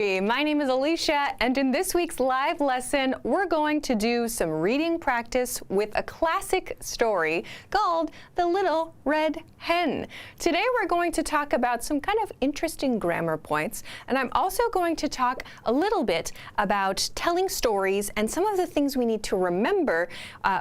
My name is Alicia, and in this week's live lesson, we're going to do some reading practice with a classic story called The Little Red Hen. Today we're going to talk about some kind of interesting grammar points, and I'm also going to talk a little bit about telling stories and some of the things we need to remember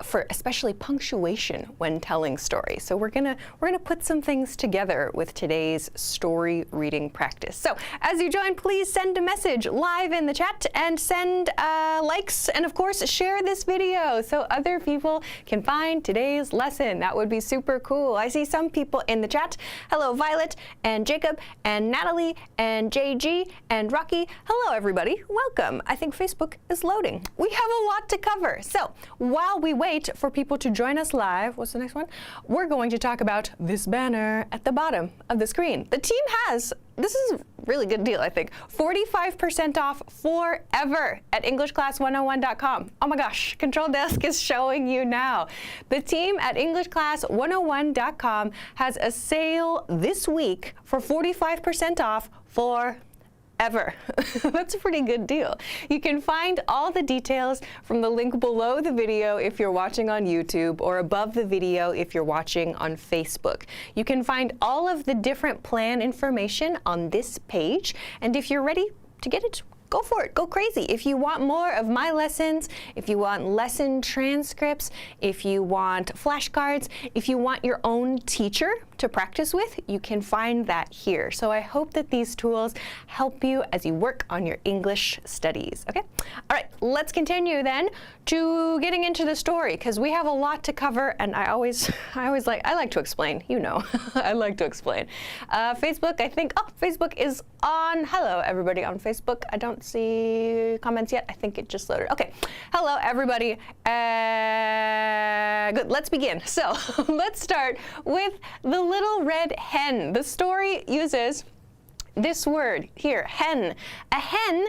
for especially punctuation when telling stories. So we're gonna put some things together with today's story reading practice. So as you join, please send a message live in the chat and send likes, and of course share this video so other people can find today's lesson. That would be super cool. I see some people in the chat. Hello Violet and Jacob and Natalie and JG and Rocky. Hello everybody, welcome. I think Facebook is loading. We have a lot to cover. So while we wait for people to join us live, what's the next one? We're going to talk about this banner at the bottom of the screen. The team has, this is a really good deal, I think, 45% off forever at EnglishClass101.com. Oh my gosh, Control Desk is showing you now. The team at EnglishClass101.com has a sale this week for 45% off forever. That's a pretty good deal. You can find all the details from the link below the video if you're watching on YouTube, or above the video if you're watching on Facebook. You can find all of the different plan information on this page, and if you're ready to get it, go for it, go crazy. If you want more of my lessons, if you want lesson transcripts, if you want flashcards, if you want your own teacher to practice with, you can find that here. So I hope that these tools help you as you work on your English studies, okay? All right, let's continue then to getting into the story, because we have a lot to cover, and I like to explain, you know. I like to explain. Facebook, I think, oh, Facebook is on. Hello, everybody on Facebook. I don't see comments yet. I think it just loaded. Okay, hello, everybody. Good, let's begin. So let's start with The Little Red Hen. The story uses this word here, hen. A hen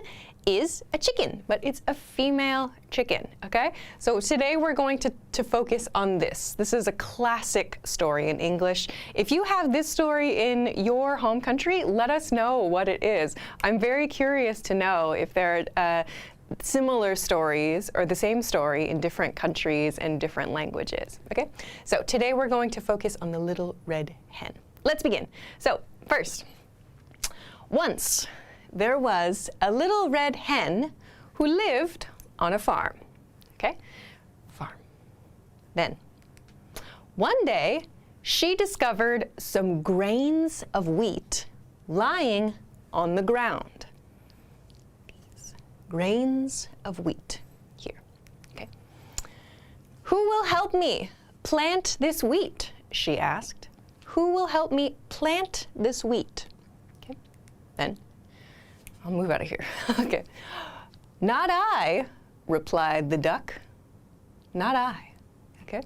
is a chicken, but it's a female chicken, okay? So today we're going to focus on this. This is a classic story in English. If you have this story in your home country, let us know what it is. I'm very curious to know if there are similar stories or the same story in different countries and different languages, okay? So today we're going to focus on the Little Red Hen. Let's begin. So first, once there was a little red hen who lived on a farm, okay? Farm. Then, one day, she discovered some grains of wheat lying on the ground. Grains of wheat here, okay? Who will help me plant this wheat? She asked. Who will help me plant this wheat? Okay, then I'll move out of here. Okay. Not I, replied the duck. Not I, okay?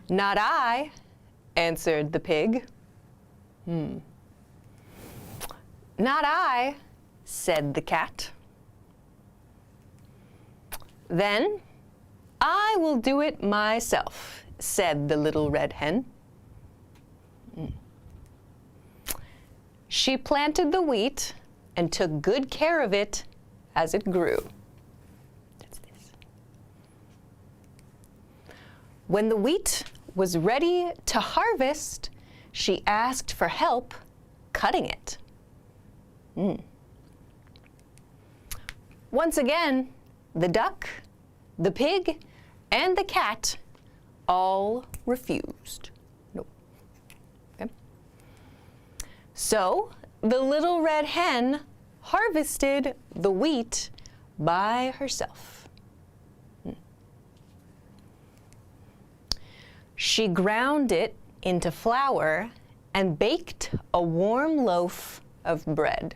Not I, answered the pig. Not I, said the cat. Then I will do it myself, said the little red hen. She planted the wheat and took good care of it as it grew. That's this. When the wheat was ready to harvest, she asked for help cutting it. Once again, the duck, the pig, and the cat all refused. Nope. Okay. So the little red hen harvested the wheat by herself. She ground it into flour and baked a warm loaf of bread.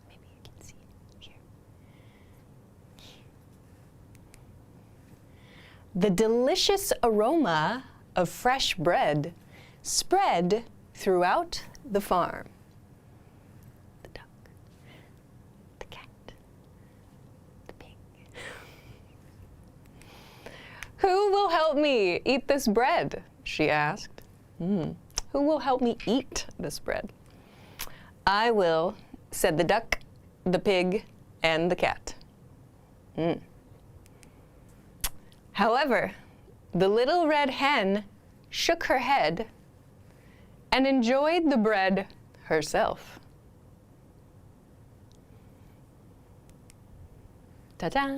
Maybe you can see it here. The delicious aroma of fresh bread spread throughout the farm. The duck, the cat, the pig. Who will help me eat this bread? She asked. Who will help me eat this bread? I will, said the duck, the pig, and the cat. However, the little red hen shook her head and enjoyed the bread herself. Ta-da!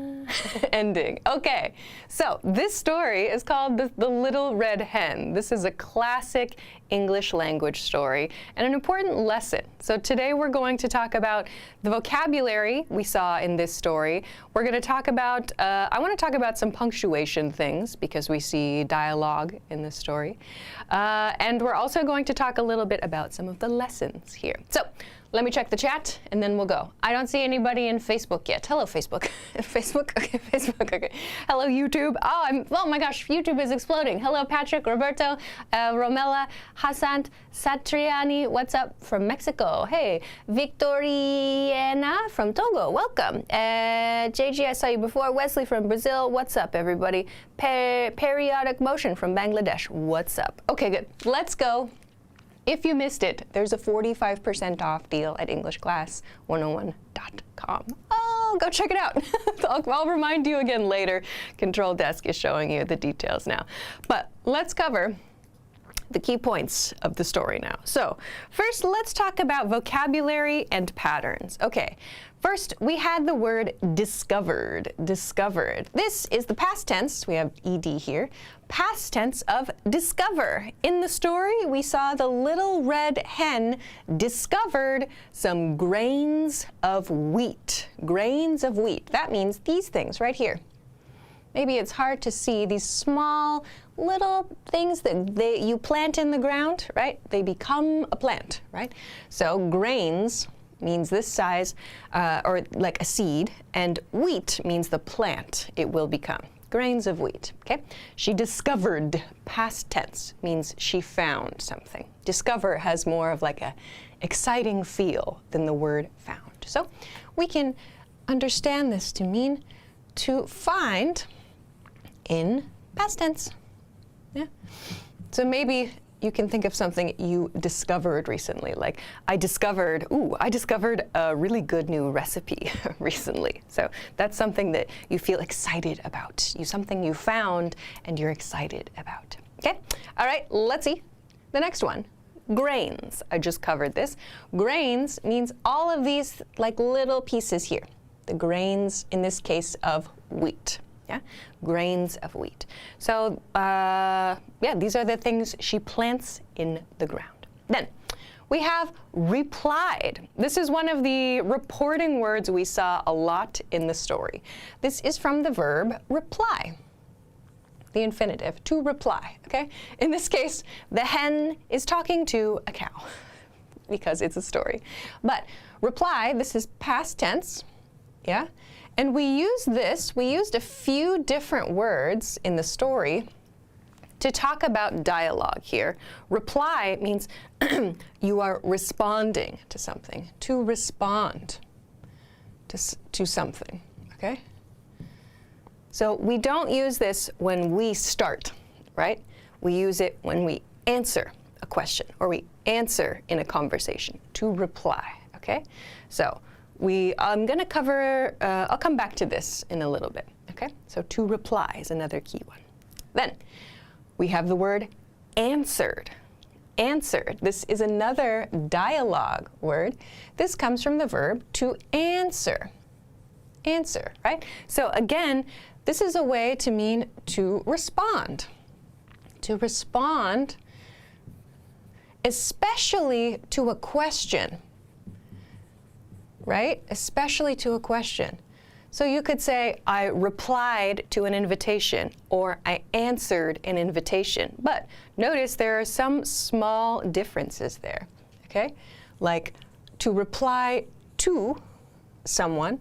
Ending. Okay, so this story is called the Little Red Hen. This is a classic English language story and an important lesson. So today we're going to talk about the vocabulary we saw in this story. We're going to talk about, I want to talk about some punctuation things because we see dialogue in this story. And we're also going to talk a little bit about some of the lessons here. So let me check the chat, and then we'll go. I don't see anybody in Facebook yet. Hello, Facebook. Facebook? Okay, Facebook. Okay. Hello, YouTube. Oh my gosh, YouTube is exploding. Hello, Patrick, Roberto, Romela, Hassan, Satriani. What's up from Mexico? Hey, Victoriana from Togo. Welcome. JG, I saw you before. Wesley from Brazil. What's up, everybody? Periodic Motion from Bangladesh. What's up? Okay, good. Let's go. If you missed it, there's a 45% off deal at EnglishClass101.com. Oh, go check it out. I'll remind you again later. Control Desk is showing you the details now. But let's cover the key points of the story now. So first, let's talk about vocabulary and patterns. Okay, first, we had the word discovered. Discovered. This is the past tense. We have ed here. Past tense of discover. In the story, we saw the little red hen discovered some grains of wheat. Grains of wheat. That means these things right here. Maybe it's hard to see these small little things that you plant in the ground, right? They become a plant, right? So grains means this size, or like a seed, and wheat means the plant it will become. Grains of wheat, okay? She discovered, past tense, means she found something. Discover has more of like a exciting feel than the word found. So we can understand this to mean to find in past tense. Yeah. So maybe you can think of something you discovered recently, like I discovered a really good new recipe recently. So that's something that you feel excited about. Something you found and you're excited about. Okay? All right, let's see the next one. Grains. I just covered this. Grains means all of these like little pieces here. The grains, in this case, of wheat. Yeah, grains of wheat. So yeah, these are the things she plants in the ground. Then we have replied. This is one of the reporting words we saw a lot in the story. This is from the verb reply, the infinitive, to reply, okay? In this case, the hen is talking to a cow because it's a story. But reply, this is past tense, yeah? And we used a few different words in the story to talk about dialogue here. Reply means you are responding to something, to respond to something, okay? So we don't use this when we start, right? We use it when we answer a question or we answer in a conversation, to reply, okay? So I'm going to cover, I'll come back to this in a little bit, okay? So to reply is another key one. Then we have the word answered. Answered. This is another dialogue word. This comes from the verb to answer. Answer, right? So again, this is a way to mean to respond. To respond, especially to a question. Right? Especially to a question. So you could say, I replied to an invitation, or I answered an invitation. But notice there are some small differences there, okay? Like to reply to someone,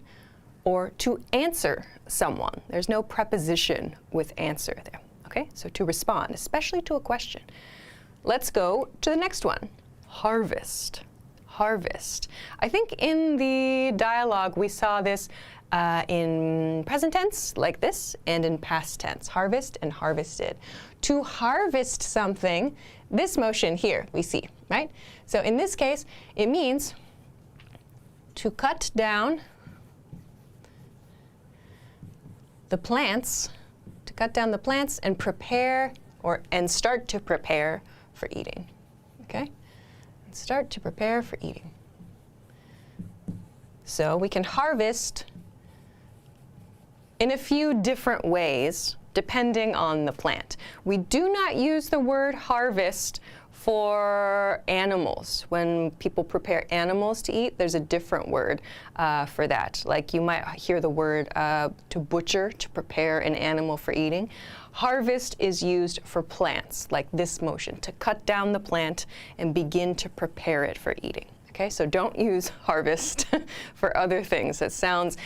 or to answer someone. There's no preposition with answer there, okay? So to respond, especially to a question. Let's go to the next one, harvest. Harvest. I think in the dialogue we saw this in present tense, like this, and in past tense, harvest and harvested. To harvest something, this motion here we see, right? So in this case, it means to cut down the plants, and prepare and start to prepare for eating. Okay? And start to prepare for eating. So we can harvest in a few different ways depending on the plant. We do not use the word harvest for animals. When people prepare animals to eat, there's a different word for that. Like you might hear the word to butcher, to prepare an animal for eating. Harvest is used for plants, like this motion, to cut down the plant and begin to prepare it for eating. Okay, so don't use harvest for other things. It sounds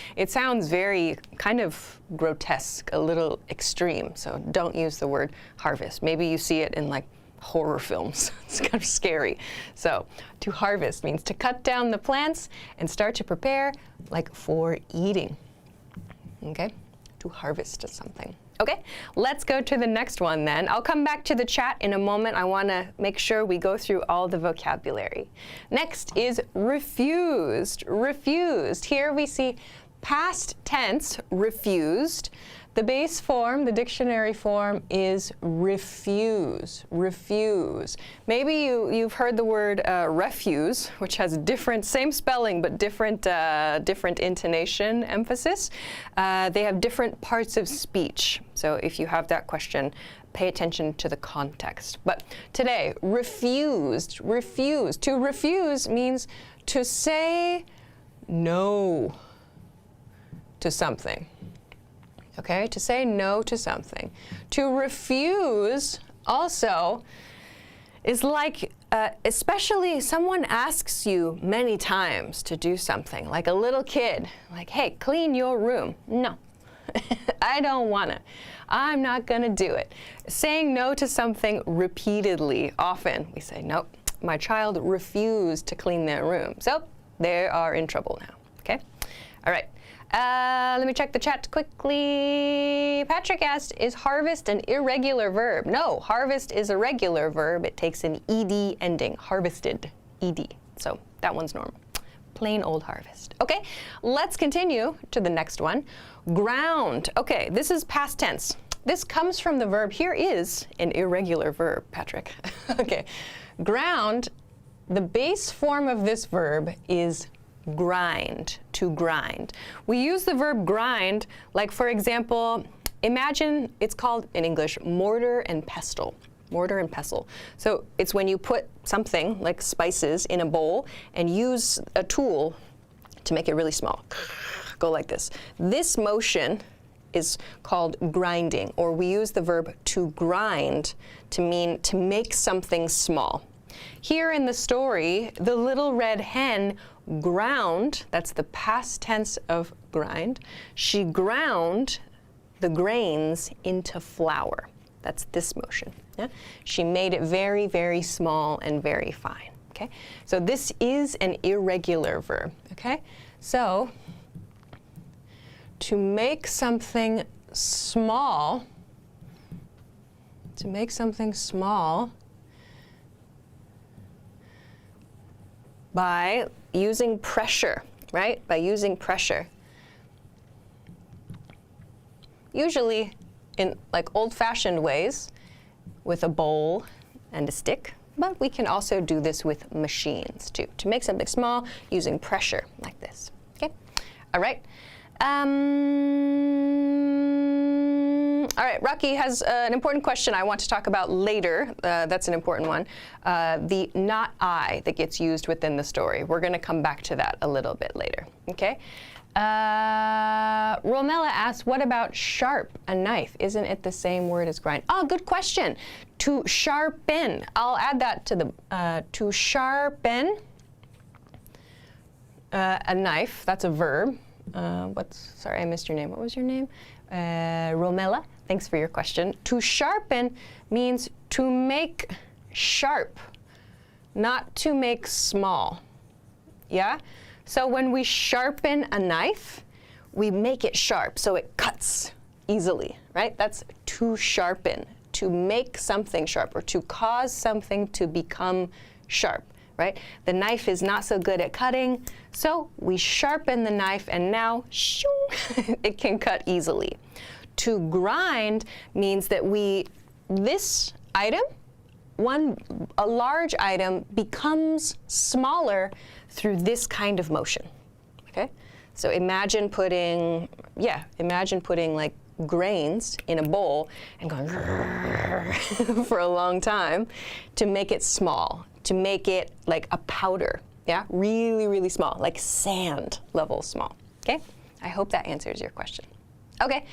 very kind of grotesque, a little extreme. So don't use the word harvest. Maybe you see it in like horror films. It's kind of scary. So to harvest means to cut down the plants and start to prepare like for eating. Okay, to harvest something. Okay, let's go to the next one then. I'll come back to the chat in a moment. I want to make sure we go through all the vocabulary. Next is refused. Refused. Here we see past tense, refused. The base form, the dictionary form, is refuse. Refuse. Maybe you've heard the word refuse, which has same spelling but different intonation, emphasis. They have different parts of speech. So if you have that question, pay attention to the context. But today, refused. Refused. To refuse means to say no to something. Okay, to say no to something. To refuse also is like, especially someone asks you many times to do something, like a little kid, like, hey, clean your room. No, I don't wanna. I'm not gonna do it. Saying no to something repeatedly, often we say, nope, my child refused to clean their room. So they are in trouble now, okay? All right. Let me check the chat quickly. Patrick asked, is harvest an irregular verb? No, harvest is a regular verb. It takes an ed ending, harvested, ed. So that one's normal. Plain old harvest. Okay, let's continue to the next one. Ground. Okay, this is past tense. This comes from the verb. Here is an irregular verb, Patrick. Okay, ground, the base form of this verb is grind, to grind. We use the verb grind, like for example, imagine it's called in English mortar and pestle. Mortar and pestle. So it's when you put something like spices in a bowl and use a tool to make it really small. Go like this. This motion is called grinding, or we use the verb to grind to mean to make something small. Here in the story, the little red hen ground, that's the past tense of grind, she ground the grains into flour. That's this motion. Yeah? She made it very, very small and very fine. Okay? So this is an irregular verb. Okay? So to make something small, by using pressure, right? By using pressure. Usually in like old-fashioned ways with a bowl and a stick, but we can also do this with machines too, to make something small using pressure like this. Okay? All right. All right, Rocky has an important question I want to talk about later. That's an important one. The not I that gets used within the story. We're going to come back to that a little bit later. Okay? Romella asks, what about sharp, a knife? Isn't it the same word as grind? Oh, good question. To sharpen. I'll add that to the, to sharpen a knife. That's a verb. Sorry, I missed your name. What was your name? Romella, thanks for your question. To sharpen means to make sharp, not to make small. Yeah? So when we sharpen a knife, we make it sharp so it cuts easily, right? That's to sharpen, to make something sharp or to cause something to become sharp. right? The knife is not so good at cutting, so we sharpen the knife, and now, shoo, it can cut easily. To grind means that this item, a large item, becomes smaller through this kind of motion, okay? So imagine putting like grains in a bowl and going for a long time to make it small, to make it like a powder, yeah? Really, really small, like sand level small, okay? I hope that answers your question. Okay,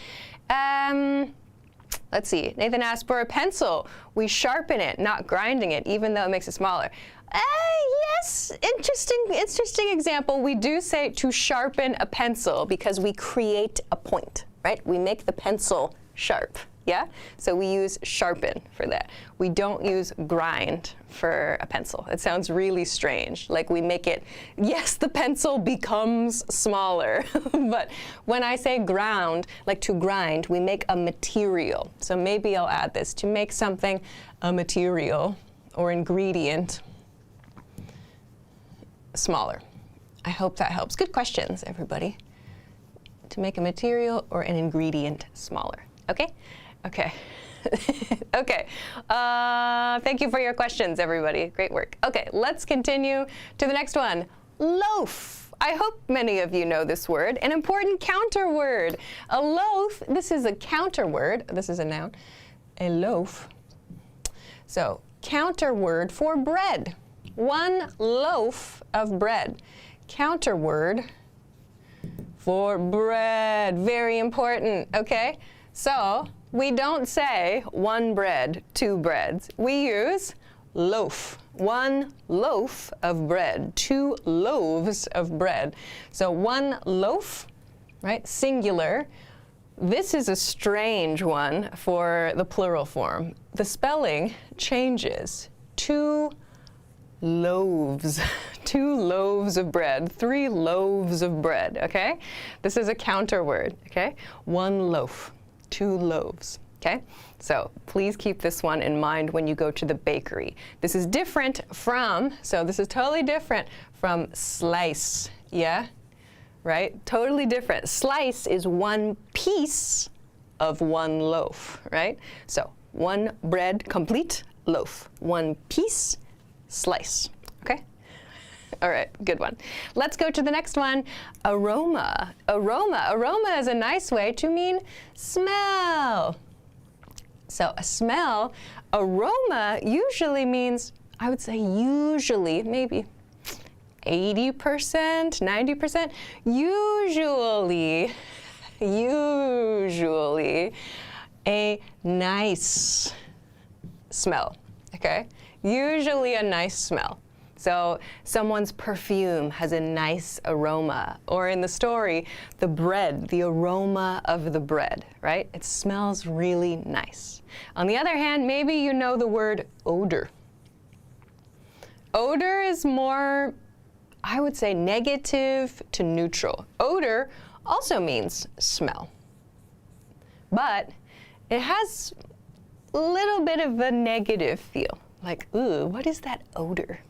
let's see. Nathan asked, for a pencil, we sharpen it, not grinding it, even though it makes it smaller. Yes, interesting example. We do say to sharpen a pencil because we create a point, right? We make the pencil sharp, yeah? So we use sharpen for that. We don't use grind for a pencil. It sounds really strange. Like we make it, yes, the pencil becomes smaller. But when I say ground, like to grind, we make a material. So maybe I'll add this. To make something a material or ingredient smaller. I hope that helps. Good questions, everybody. To make a material or an ingredient smaller. Okay? Okay. Okay. Thank you for your questions, everybody. Great work. Okay, let's continue to the next one. Loaf. I hope many of you know this word, an important counter word. A loaf, this is a counter word. This is a noun. A loaf. So, counter word for bread. One loaf of bread. Counter word for bread. Very important, okay? So we don't say one bread, two breads. We use loaf. One loaf of bread, two loaves of bread. So one loaf, right, singular. This is a strange one for the plural form. The spelling changes. Two loaves. Two loaves of bread. Three loaves of bread, okay? This is a counter word, okay? One loaf. Two loaves, okay? So please keep this one in mind when you go to the bakery. This is different from, so this is totally different from slice, yeah? Right? Totally different. Slice is one piece of one loaf, right? So one bread, complete loaf. One piece, slice, okay? All right, good one. Let's go to the next one. Aroma. Aroma. Aroma is a nice way to mean smell. So a smell, aroma usually means, I would say usually, maybe 80%, 90%, usually a nice smell, okay? Usually a nice smell. So someone's perfume has a nice aroma. Or in the story, the bread, the aroma of the bread, right? It smells really nice. On the other hand, maybe you know the word odor. Odor is more, I would say, negative to neutral. Odor also means smell. But it has a little bit of a negative feel. Like, ooh, what is that odor?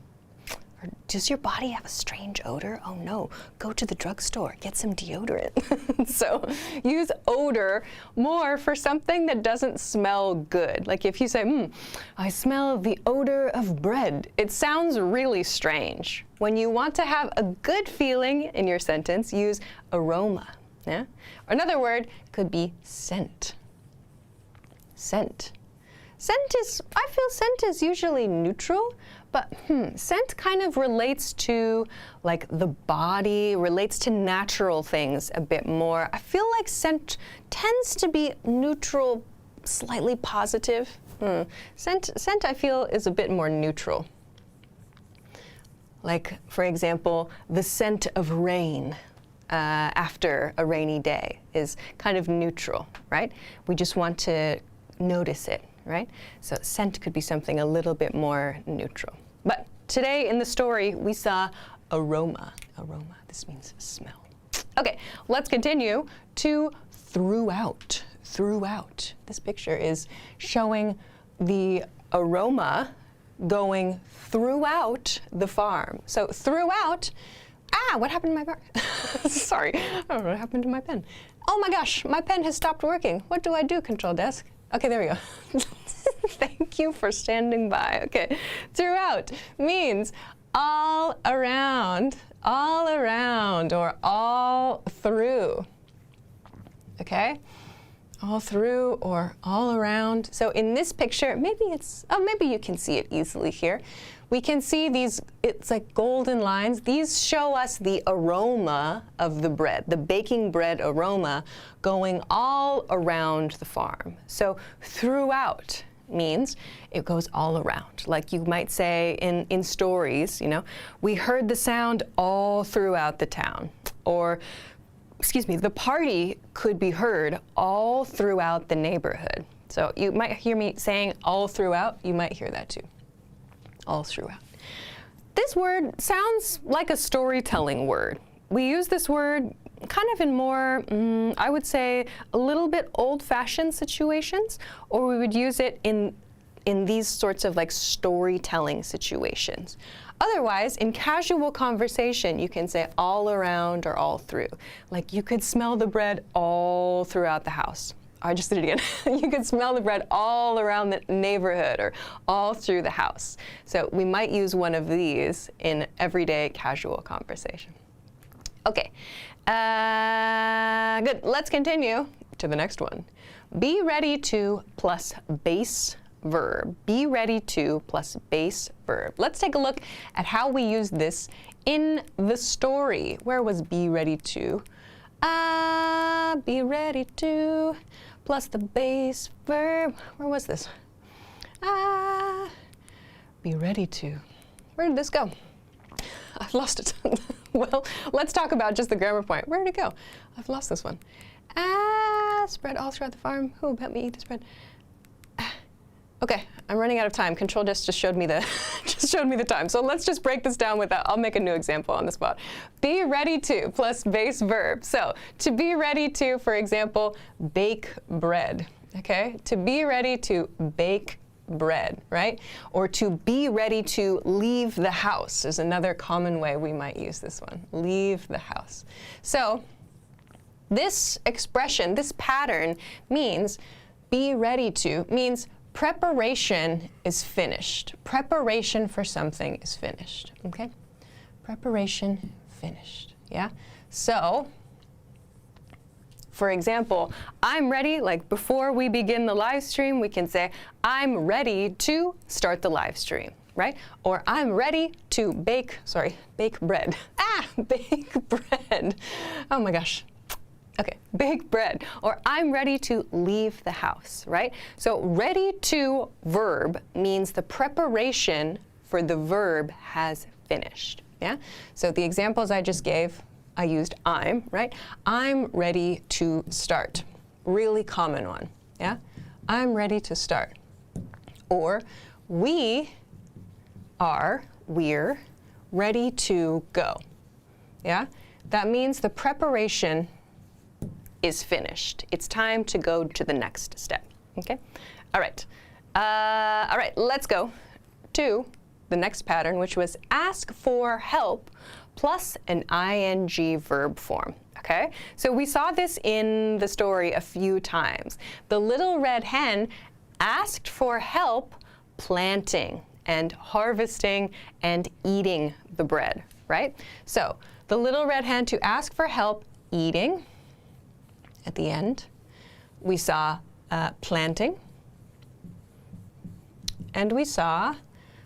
Or does your body have a strange odor? Oh no, go to the drugstore, get some deodorant. So use odor more for something that doesn't smell good. Like if you say, I smell the odor of bread. It sounds really strange. When you want to have a good feeling in your sentence, use aroma. Yeah? Or another word could be scent. Scent. I feel scent is usually neutral, but scent kind of relates to like the body, relates to natural things a bit more. I feel like scent tends to be neutral, slightly positive. Scent I feel is a bit more neutral. Like, for example, the scent of rain after a rainy day is kind of neutral, right? We just want to notice it. Right? So scent could be something a little bit more neutral. But today in the story, we saw aroma. Aroma, this means smell. Okay, let's continue to throughout. Throughout. This picture is showing the aroma going throughout the farm. So throughout, what happened to my bar? Sorry, I don't know what happened to my pen. Oh my gosh, my pen has stopped working. What do I do, Control Desk? Okay, there we go. Thank you for standing by. Okay, throughout means all around, or all through. Okay? All through or all around. So in this picture, maybe you can see it easily here. We can see these, it's like golden lines. These show us the aroma of the bread, the baking bread aroma going all around the farm. So throughout means it goes all around. Like you might say in stories, you know, we heard the sound all throughout the town. Or, excuse me, the party could be heard all throughout the neighborhood. So you might hear me saying all throughout. You might hear that too. All throughout. This word sounds like a storytelling word. We use this word kind of in more, I would say, a little bit old-fashioned situations, or we would use it in these sorts of like storytelling situations. Otherwise, in casual conversation, you can say all around or all through. Like you could smell the bread all throughout the house. I just did it again. You could smell the bread all around the neighborhood or all through the house. So we might use one of these in everyday casual conversation. Okay, good. Let's continue to the next one. Be ready to plus base verb. Be ready to plus base verb. Let's take a look at how we use this in the story. Where was be ready to? Be ready to plus the base verb. Where was this? Be ready to. Where did this go? I've lost it. Well, let's talk about just the grammar point. Where did it go? I've lost this one. Spread all throughout the farm. Who help me eat this bread? Okay, I'm running out of time. Control just showed me the time. So let's just break this down with that. I'll make a new example on the spot. Be ready to plus base verb. So to be ready to, for example, bake bread. Okay? To be ready to bake bread, right? Or to be ready to leave the house is another common way we might use this one. Leave the house. So this expression, this pattern means be ready to, means preparation is finished. Preparation for something is finished, okay? Preparation finished, yeah? So, for example, I'm ready, like before we begin the live stream, we can say, I'm ready to start the live stream, right? Or I'm ready to bake bread. Bake bread. Oh my gosh. Okay, bake bread. Or I'm ready to leave the house, right? So ready to verb means the preparation for the verb has finished, yeah? So the examples I just gave, I used I'm, right? I'm ready to start. Really common one, yeah? I'm ready to start. Or we're ready to go, yeah? That means the preparation is finished. It's time to go to the next step, okay? All right, let's go to the next pattern, which was ask for help plus an ing verb form, okay? So we saw this in the story a few times. The Little Red Hen asked for help planting and harvesting and eating the bread, right? So the Little Red Hen to ask for help eating. At the end, we saw planting, and we saw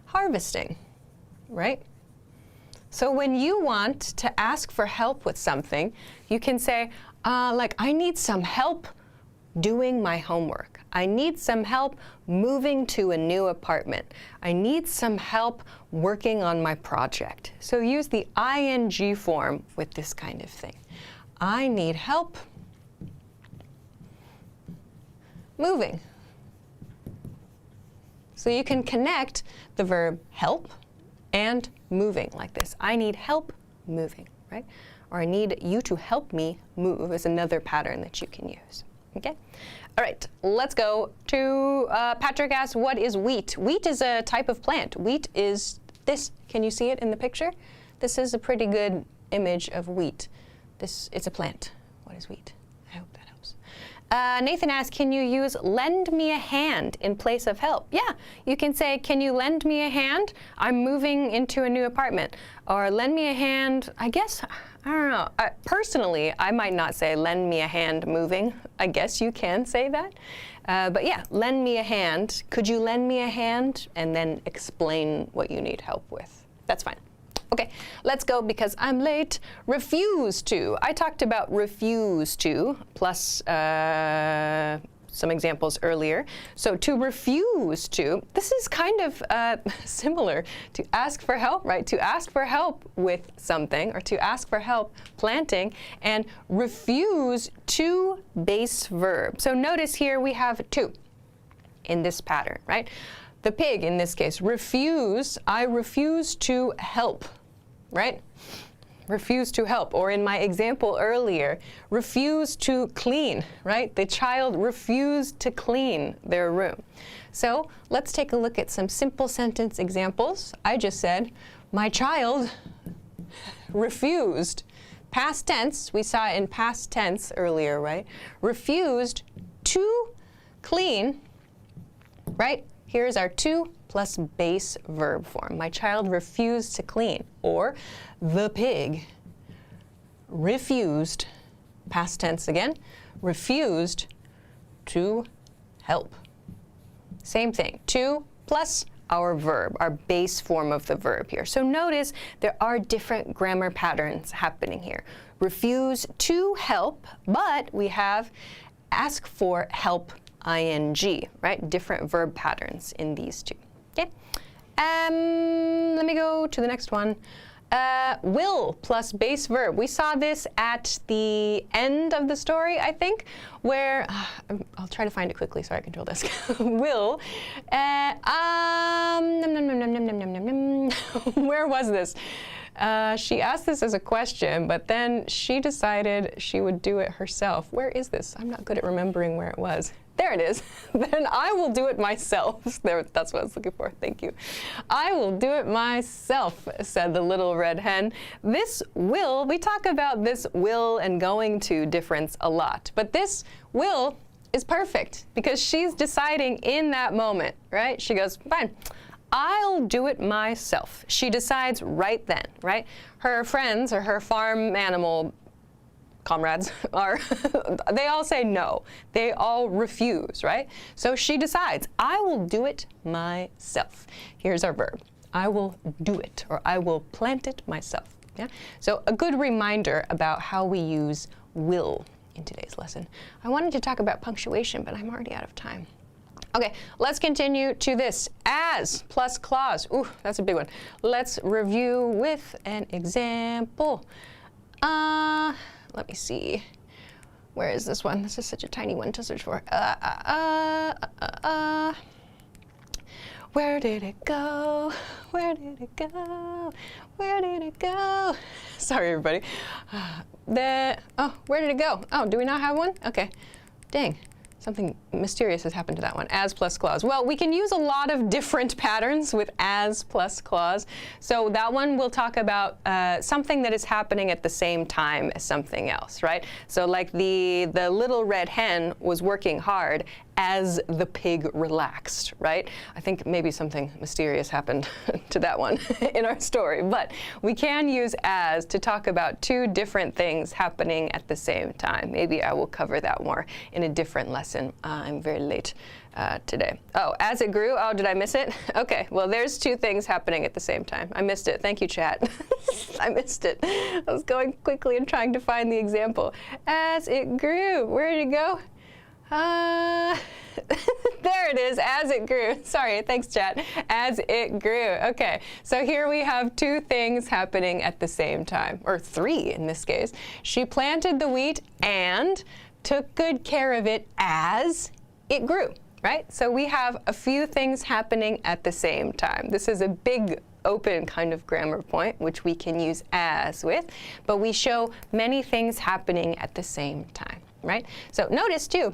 harvesting, right? So when you want to ask for help with something, you can say, like, I need some help doing my homework. I need some help moving to a new apartment. I need some help working on my project. So use the ing form with this kind of thing. I need help moving. So you can connect the verb help and moving like this. I need help moving, right? Or I need you to help me move is another pattern that you can use. Okay. All right, let's go to Patrick asks, what is wheat? Wheat is a type of plant. Wheat is this. Can you see it in the picture? This is a pretty good image of wheat. It's a plant. What is wheat? I hope that helps. Nathan asks, can you use lend me a hand in place of help? Yeah, you can say, can you lend me a hand? I'm moving into a new apartment. Or lend me a hand, I guess, I don't know. Personally, I might not say lend me a hand moving. I guess you can say that. But yeah, lend me a hand. Could you lend me a hand? And then explain what you need help with. That's fine. Okay, let's go because I'm late. Refuse to. I talked about refuse to plus some examples earlier. So to refuse to, this is kind of similar to ask for help, right? To ask for help with something or to ask for help planting and refuse to base verb. So notice here we have to in this pattern, right? The pig in this case, refuse, I refuse to help, right? Refuse to help. Or in my example earlier, refuse to clean, right? The child refused to clean their room. So let's take a look at some simple sentence examples. I just said, my child refused. Past tense, we saw it in past tense earlier, right? Refused to clean, right? Here's our to plus base verb form. My child refused to clean. Or the pig refused, past tense again, refused to help. Same thing, to plus our verb, our base form of the verb here. So notice there are different grammar patterns happening here. Refuse to help, but we have ask for help ing, right? Different verb patterns in these two. Okay. Let me go to the next one. Will plus base verb. We saw this at the end of the story, I think, where I'll try to find it quickly so I control this. Will. Where was this? She asked this as a question, but then she decided she would do it herself. Where is this? I'm not good at remembering where it was. There it is. Then I will do it myself. There, that's what I was looking for. Thank you. I will do it myself, said the little red hen. This will, we talk about this will and going to difference a lot, but this will is perfect because she's deciding in that moment, right? She goes, fine. I'll do it myself. She decides right then, right? Her friends or her farm animal comrades are, they all say no. They all refuse, right? So she decides, I will do it myself. Here's our verb. I will do it, or I will plant it myself. Yeah? So a good reminder about how we use will in today's lesson. I wanted to talk about punctuation, but I'm already out of time. Okay, let's continue to this. As plus clause. Ooh, that's a big one. Let's review with an example. Let me see. Where is this one? This is such a tiny one to search for. Where did it go? Where did it go? Where did it go? Sorry, everybody. Where did it go? Oh, do we not have one? Okay. Dang. Something mysterious has happened to that one. As plus clause. Well, we can use a lot of different patterns with as plus clause. So that one we'll talk about something that is happening at the same time as something else, right? So like the little red hen was working hard as the pig relaxed, right? I think maybe something mysterious happened to that one in our story. But we can use as to talk about two different things happening at the same time. Maybe I will cover that more in a different lesson. I'm very late today. Oh, as it grew. Oh, did I miss it? Okay, well, there's two things happening at the same time. I missed it. Thank you, chat. I missed it. I was going quickly and trying to find the example. As it grew. Where did it go? There it is, as it grew. Sorry, thanks, chat. As it grew. Okay, so here we have two things happening at the same time, or three in this case. She planted the wheat and took good care of it as it grew, right? So we have a few things happening at the same time. This is a big open kind of grammar point, which we can use as with, but we show many things happening at the same time. right? So notice too,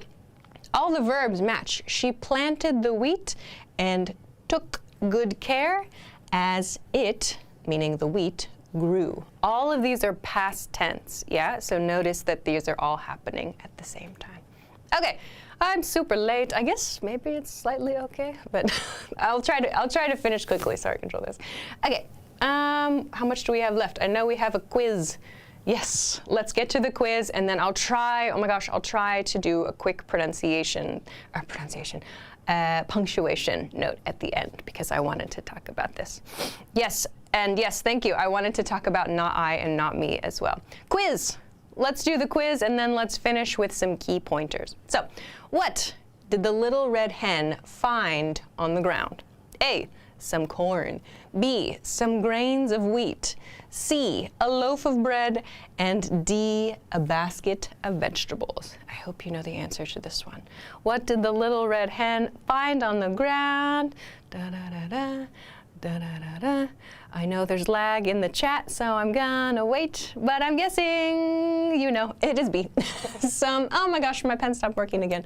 all the verbs match. She planted the wheat and took good care as it, meaning the wheat, grew. All of these are past tense, yeah? So notice that these are all happening at the same time. Okay, I'm super late. I guess maybe it's slightly okay, but I'll try to finish quickly. Sorry, control this. Okay, how much do we have left? I know we have a quiz. Yes, let's get to the quiz, and then I'll try, oh my gosh, I'll try to do a quick punctuation note at the end, because I wanted to talk about this. Yes, and yes, thank you. I wanted to talk about not I and not me as well. Quiz. Let's do the quiz, and then let's finish with some key pointers. So, what did the little red hen find on the ground? A, some corn. B, some grains of wheat. C, a loaf of bread. And D, a basket of vegetables. I hope you know the answer to this one. What did the little red hen find on the ground? Da da da da. Da, da, da, da. I know there's lag in the chat, so I'm gonna wait, but I'm guessing, you know, it is B. Oh my gosh, my pen stopped working again.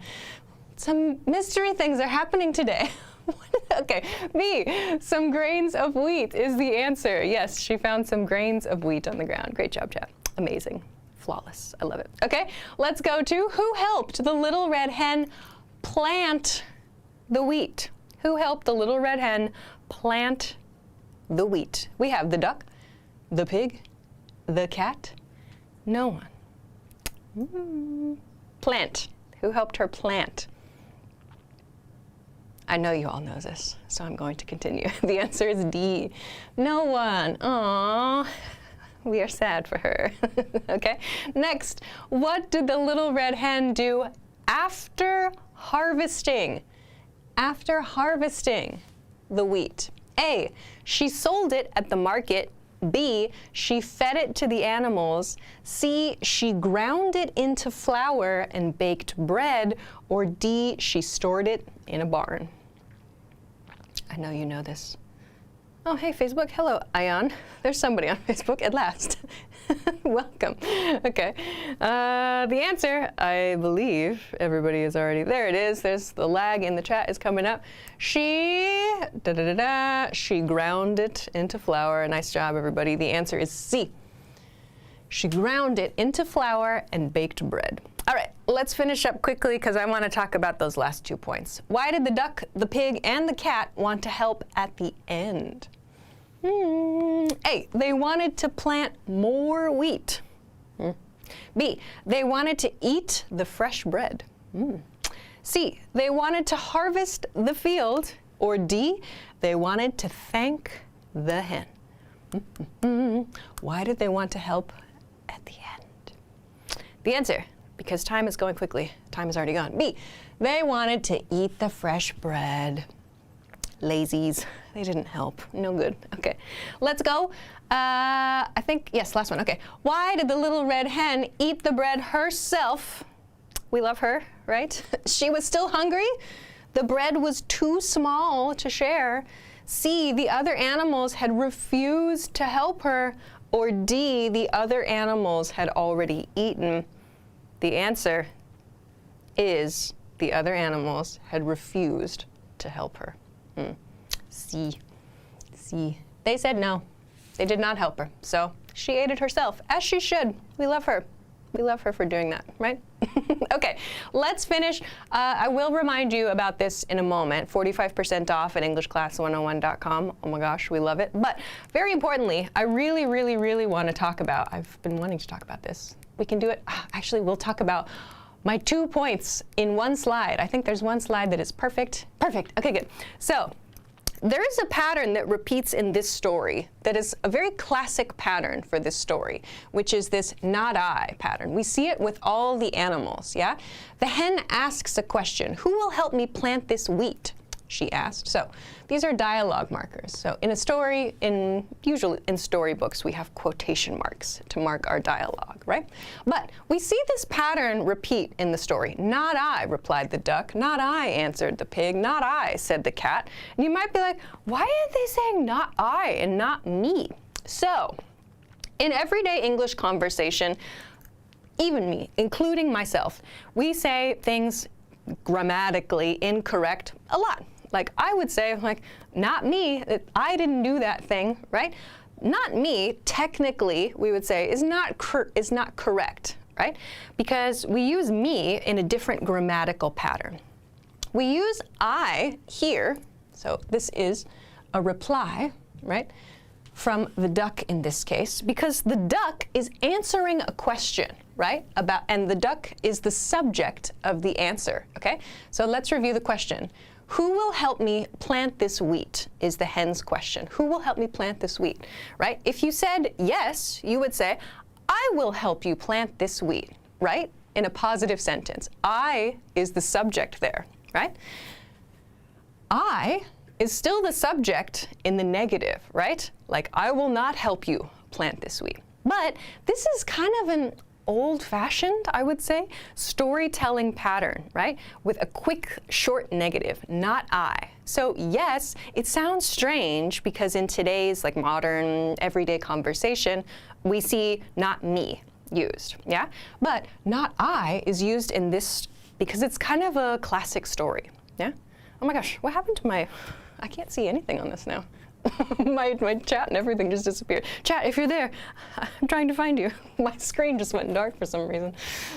Some mystery things are happening today. Okay, B, some grains of wheat is the answer. Yes, she found some grains of wheat on the ground. Great job, chat. Amazing. Flawless. I love it. Okay, let's go to who helped the little red hen plant the wheat? Who helped the little red hen plant the wheat? We have the duck, the pig, the cat. No one. Plant. Who helped her plant? I know you all know this, so I'm going to continue. The answer is D. No one. Aww. We are sad for her. Okay. Next, what did the little red hen do after harvesting? After harvesting the wheat. A, she sold it at the market. B, she fed it to the animals. C, she ground it into flour and baked bread. Or D, she stored it in a barn. I know you know this. Oh, hey, Facebook. Hello, Ion. There's somebody on Facebook at last. Welcome. Okay. The answer, I believe everybody is already, there it is. There's the lag in the chat is coming up. She ground it into flour. Nice job, everybody. The answer is C. She ground it into flour and baked bread. All right, let's finish up quickly because I want to talk about those last 2 points. Why did the duck, the pig, and the cat want to help at the end? A, they wanted to plant more wheat. B, they wanted to eat the fresh bread. C, they wanted to harvest the field. Or D, they wanted to thank the hen. Why did they want to help at the end? The answer, because time is going quickly. Time is already gone. B, they wanted to eat the fresh bread. Lazies. They didn't help. No good. Okay, let's go. I think, yes, last one. Okay. Why did the little red hen eat the bread herself? We love her, right? She was still hungry. The bread was too small to share. C, the other animals had refused to help her. Or D, the other animals had already eaten. The answer is the other animals had refused to help her. C. They said no. They did not help her. So she ate it herself, as she should. We love her. We love her for doing that, right? Okay, let's finish. I will remind you about this in a moment. 45% off at EnglishClass101.com. Oh my gosh, we love it. But very importantly, I really, really, really want to talk about, I've been wanting to talk about this. We can do it. Actually, we'll talk about my 2 points in one slide. I think there's one slide that is perfect. Perfect. Okay, good. So there is a pattern that repeats in this story that is a very classic pattern for this story, which is this not I pattern. We see it with all the animals, yeah? The hen asks a question, who will help me plant this wheat? She asked. So these are dialogue markers. So in a story, usually in storybooks, we have quotation marks to mark our dialogue, right? But we see this pattern repeat in the story. Not I, replied the duck. Not I, answered the pig. Not I, said the cat. And you might be like, why are they saying not I and not me? So in everyday English conversation, even me, including myself, we say things grammatically incorrect a lot. Like I would say, like, not me, I didn't do that thing, right? Not me, technically, we would say, is not correct, right? Because we use me in a different grammatical pattern. We use I here, so this is a reply, right, from the duck in this case, because the duck is answering a question, right, and the duck is the subject of the answer, okay? So let's review the question. Who will help me plant this wheat is the hen's question. Who will help me plant this wheat, right? If you said yes, you would say, I will help you plant this wheat, right? In a positive sentence. I is the subject there, right? I is still the subject in the negative, right? Like, I will not help you plant this wheat. But this is kind of an old-fashioned, I would say, storytelling pattern, right? With a quick, short negative, not I. So yes, it sounds strange because in today's like modern, everyday conversation, we see not me used, yeah? But not I is used in this because it's kind of a classic story, yeah? Oh my gosh, what happened to I can't see anything on this now. my chat and everything just disappeared. Chat, if you're there, I'm trying to find you. My screen just went dark for some reason.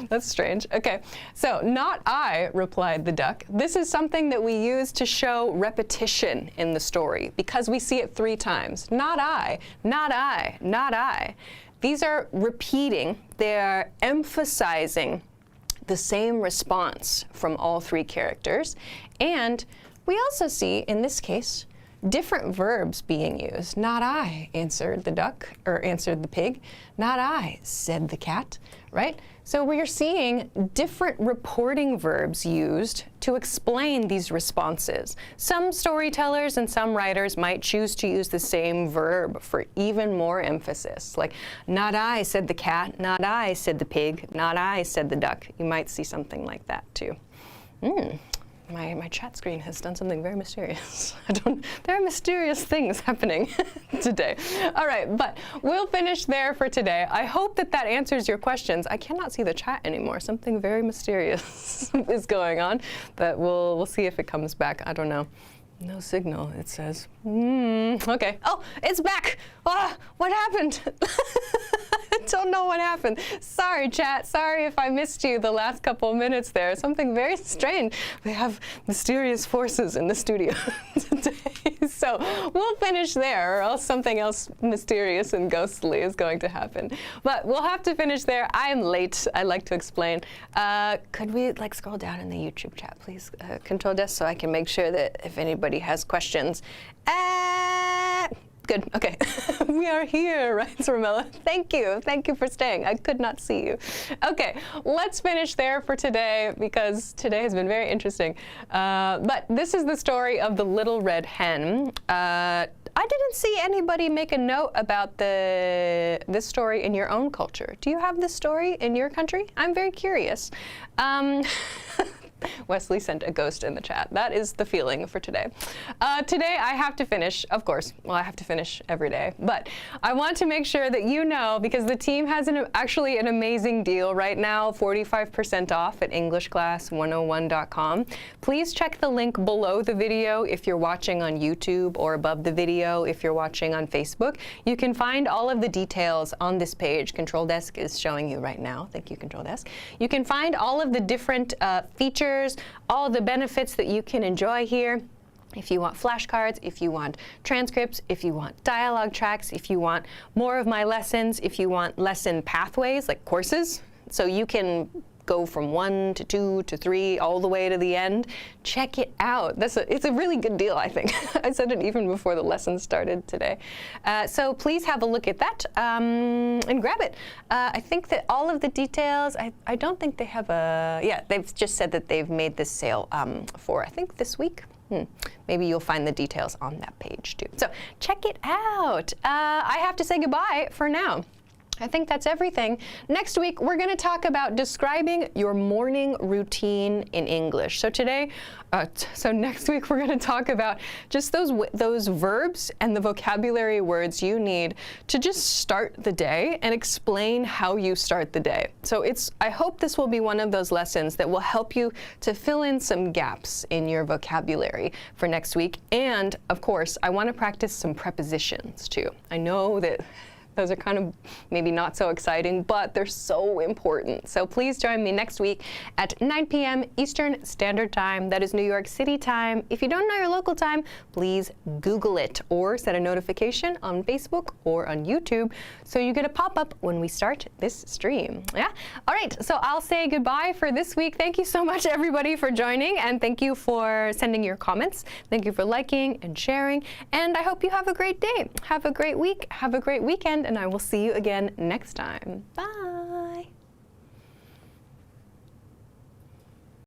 That's strange. Okay, so not I, replied the duck. This is something that we use to show repetition in the story because we see it 3 times. Not I, not I, not I. These are repeating, they're emphasizing the same response from all 3 characters. And we also see, in this case, different verbs being used. Not I, answered the duck, or answered the pig. Not I, said the cat, right? So we're seeing different reporting verbs used to explain these responses. Some storytellers and some writers might choose to use the same verb for even more emphasis. Like, not I, said the cat. Not I, said the pig. Not I, said the duck. You might see something like that too. My chat screen has done something very mysterious. There are mysterious things happening today. All right, but we'll finish there for today. I hope that answers your questions. I cannot see the chat anymore. Something very mysterious is going on, but we'll see if it comes back. I don't know. No signal, it says. Okay. Oh, it's back. Ah, what happened? I don't know what happened. Sorry, chat. Sorry if I missed you the last couple of minutes there. Something very strange. We have mysterious forces in the studio today. So we'll finish there, or else something else mysterious and ghostly is going to happen. But we'll have to finish there. I am late. I like to explain. Could we scroll down in the YouTube chat, please, Control Desk, so I can make sure that if anybody has questions. Good, okay. We are here, right, Ramella? Thank you. Thank you for staying. I could not see you. Okay, let's finish there for today because today has been very interesting. But this is the story of the Little Red Hen. I didn't see anybody make a note about this story in your own culture. Do you have this story in your country? I'm very curious. Wesley sent a ghost in the chat. That is the feeling for today. Today I have to finish, of course. Well, I have to finish every day. But I want to make sure that you know, because the team has actually an amazing deal right now, 45% off at EnglishClass101.com. Please check the link below the video if you're watching on YouTube, or above the video if you're watching on Facebook. You can find all of the details on this page. Control Desk is showing you right now. Thank you, Control Desk. You can find all of the different features, all the benefits that you can enjoy here. If you want flashcards, if you want transcripts, if you want dialogue tracks, if you want more of my lessons, if you want lesson pathways, like courses, so you can go from 1 to 2 to 3 all the way to the end. Check it out. It's a really good deal, I think. I said it even before the lesson started today. So please have a look at that and grab it. I think that all of the details, I don't think they have they've just said that they've made this sale for, I think, this week. Maybe you'll find the details on that page too. So check it out. I have to say goodbye for now. I think that's everything. Next week, we're going to talk about describing your morning routine in English. So next week, we're going to talk about just those verbs and the vocabulary words you need to just start the day and explain how you start the day. So I hope this will be one of those lessons that will help you to fill in some gaps in your vocabulary for next week. And of course, I want to practice some prepositions too. I know that those are kind of maybe not so exciting, but they're so important. So please join me next week at 9 p.m. Eastern Standard Time. That is New York City time. If you don't know your local time, please Google it or set a notification on Facebook or on YouTube so you get a pop-up when we start this stream. Yeah? All right, so I'll say goodbye for this week. Thank you so much, everybody, for joining, and thank you for sending your comments. Thank you for liking and sharing, and I hope you have a great day. Have a great week. Have a great weekend. And I will see you again next time. Bye.